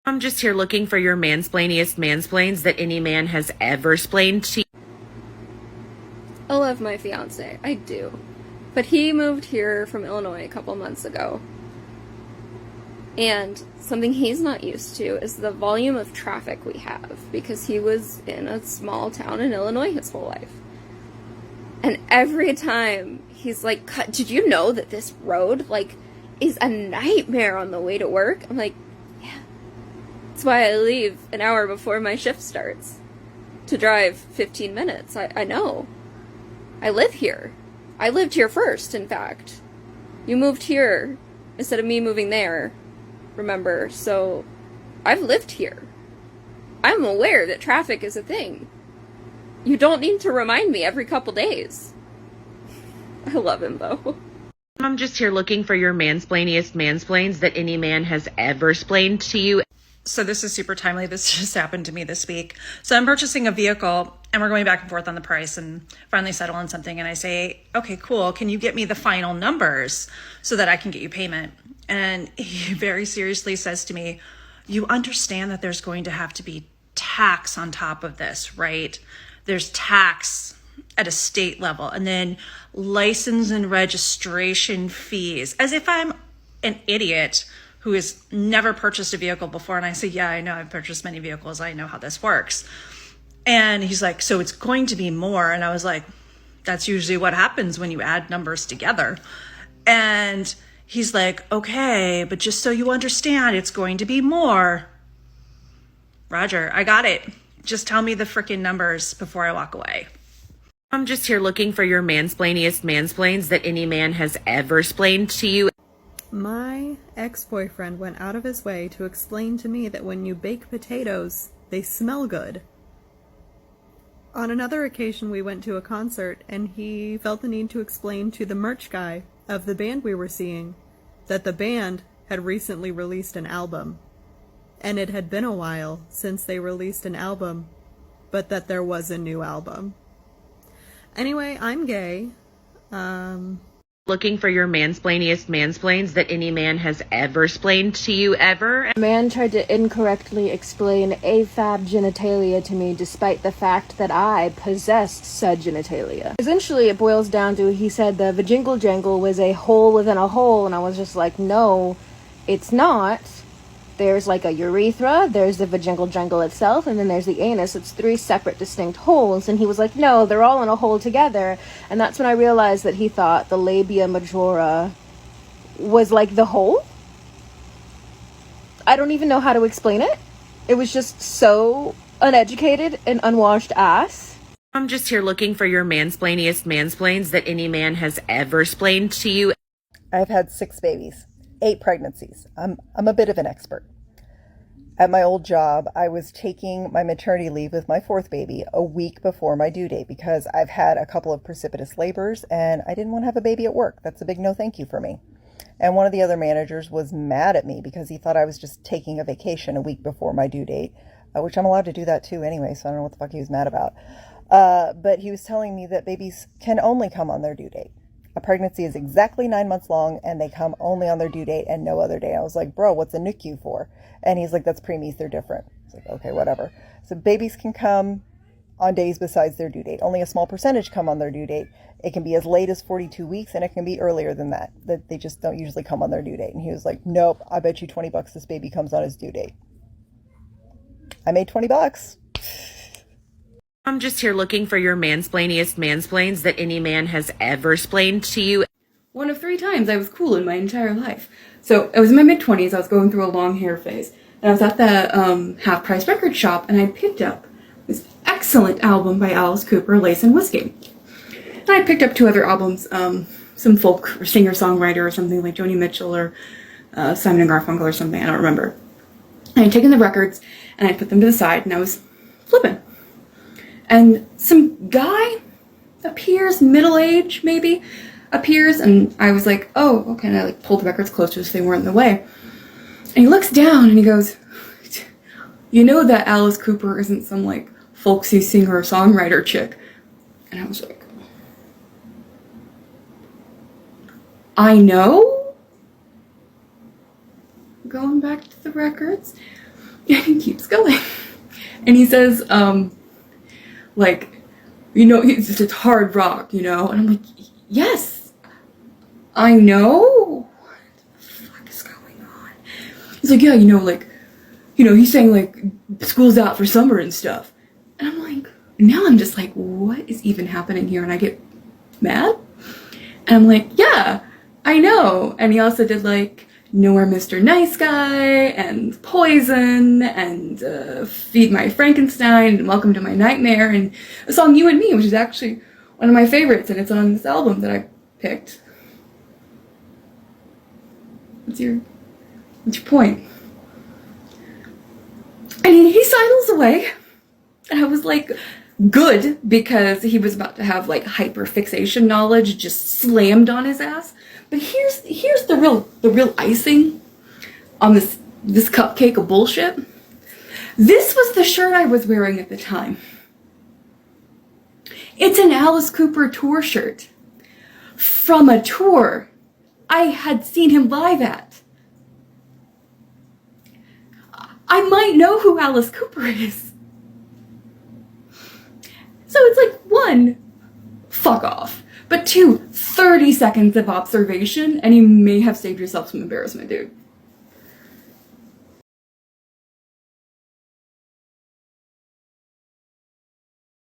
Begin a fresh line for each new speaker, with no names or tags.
I'm just here looking for your mansplainiest mansplains that any man has ever splained to you.
I love my fiance, I do. But he moved here from Illinois a couple months ago. And something he's not used to is the volume of traffic we have, because he was in a small town in Illinois his whole life. And every time he's like, did you know that this road, is a nightmare on the way to work? I'm like, yeah. That's why I leave an hour before my shift starts to drive 15 minutes. I know. I live here. I lived here first, in fact. You moved here instead of me moving there, remember? So I've lived here. I'm aware that traffic is a thing. You don't need to remind me every couple days. I love him, though.
I'm just here looking for your mansplainiest mansplains that any man has ever splained to you.
So this is super timely. This just happened to me this week. So I'm purchasing a vehicle and we're going back and forth on the price and finally settle on something. And I say, okay, cool. Can you get me the final numbers so that I can get you payment? And he very seriously says to me, you understand that there's going to have to be tax on top of this, right? There's tax at a state level and then license and registration fees, as if I'm an idiot who has never purchased a vehicle before. And I say, yeah, I know, I've purchased many vehicles. I know how this works. And he's like, so it's going to be more. And I was like, that's usually what happens when you add numbers together. And he's like, okay, but just so you understand, it's going to be more. Roger, I got it. Just tell me the freaking numbers before I walk away.
I'm just here looking for your mansplainiest mansplains that any man has ever splained to you.
My ex-boyfriend went out of his way to explain to me that when you bake potatoes, they smell good. On another occasion, we went to a concert, and he felt the need to explain to the merch guy of the band we were seeing that the band had recently released an album, and it had been a while since they released an album, but that there was a new album. Anyway, I'm gay.
Looking for your mansplainiest mansplains that any man has ever splained to you ever.
A man tried to incorrectly explain AFAB genitalia to me despite the fact that I possessed said genitalia. Essentially, it boils down to, he said the vajingle jangle was a hole within a hole, and I was just like, no, it's not. There's like a urethra, there's the vajingle jangle itself, and then there's the anus. It's 3 separate distinct holes. And he was like, no, they're all in a hole together. And that's when I realized that he thought the labia majora was like the hole. I don't even know how to explain it. It was just so uneducated and unwashed ass.
I'm just here looking for your mansplainiest mansplains that any man has ever splained to you.
I've had 6 babies, 8 pregnancies. I'm a bit of an expert. At my old job, I was taking my maternity leave with my 4th baby a week before my due date because I've had a couple of precipitous labors and I didn't want to have a baby at work. That's a big no thank you for me. And one of the other managers was mad at me because he thought I was just taking a vacation a week before my due date, which I'm allowed to do that too anyway, so I don't know what the fuck he was mad about. But he was telling me that babies can only come on their due date. A pregnancy is exactly 9 months long and they come only on their due date and no other day. I was like, bro, what's a NICU for? And he's like, that's preemies, they're different. I was like, okay, whatever. So babies can come on days besides their due date. Only a small percentage come on their due date. It can be as late as 42 weeks and it can be earlier than that. That they just don't usually come on their due date. And he was like, nope, I bet you $20 this baby comes on his due date. I made $20.
I'm just here looking for your mansplainiest mansplains that any man has ever splained to you.
One of 3 times I was cool in my entire life. So I was in my mid-20s, I was going through a long hair phase, and I was at the half-price record shop, and I picked up this excellent album by Alice Cooper, Lace and Whiskey. And I picked up 2 other albums, some folk or singer-songwriter or something like Joni Mitchell or Simon & Garfunkel or something, I don't remember. And I'd taken the records, and I put them to the side, and I was flipping. And some guy appears, middle age maybe, appears, and I was like, oh, okay, and I pulled the records closer so they weren't in the way. And he looks down and he goes, you know that Alice Cooper isn't some folksy singer or songwriter chick. And I was like, I know? Going back to the records. And he keeps going. And he says, like, you know, it's hard rock, you know? And I'm like, yes, I know. What the fuck is going on? He's like, yeah, you know, like, you know, he's saying, like, school's out for summer and stuff. And I'm like, now I'm just like, what is even happening here? And I get mad. And I'm like, yeah, I know. And he also did, like, Nowhere Mr. Nice Guy, and Poison, and Feed My Frankenstein, and Welcome to My Nightmare, and the song You and Me, which is actually one of my favorites, and it's on this album that I picked. What's your point? And he sidles away, and I was like, good, because he was about to have, like, hyperfixation knowledge just slammed on his ass. But here's the real icing on this cupcake of bullshit. This was the shirt I was wearing at the time. It's an Alice Cooper tour shirt from a tour I had seen him live at. I might know who Alice Cooper is. So it's like, one, fuck off. But two, 30 seconds of observation, and you may have saved yourself some embarrassment, dude.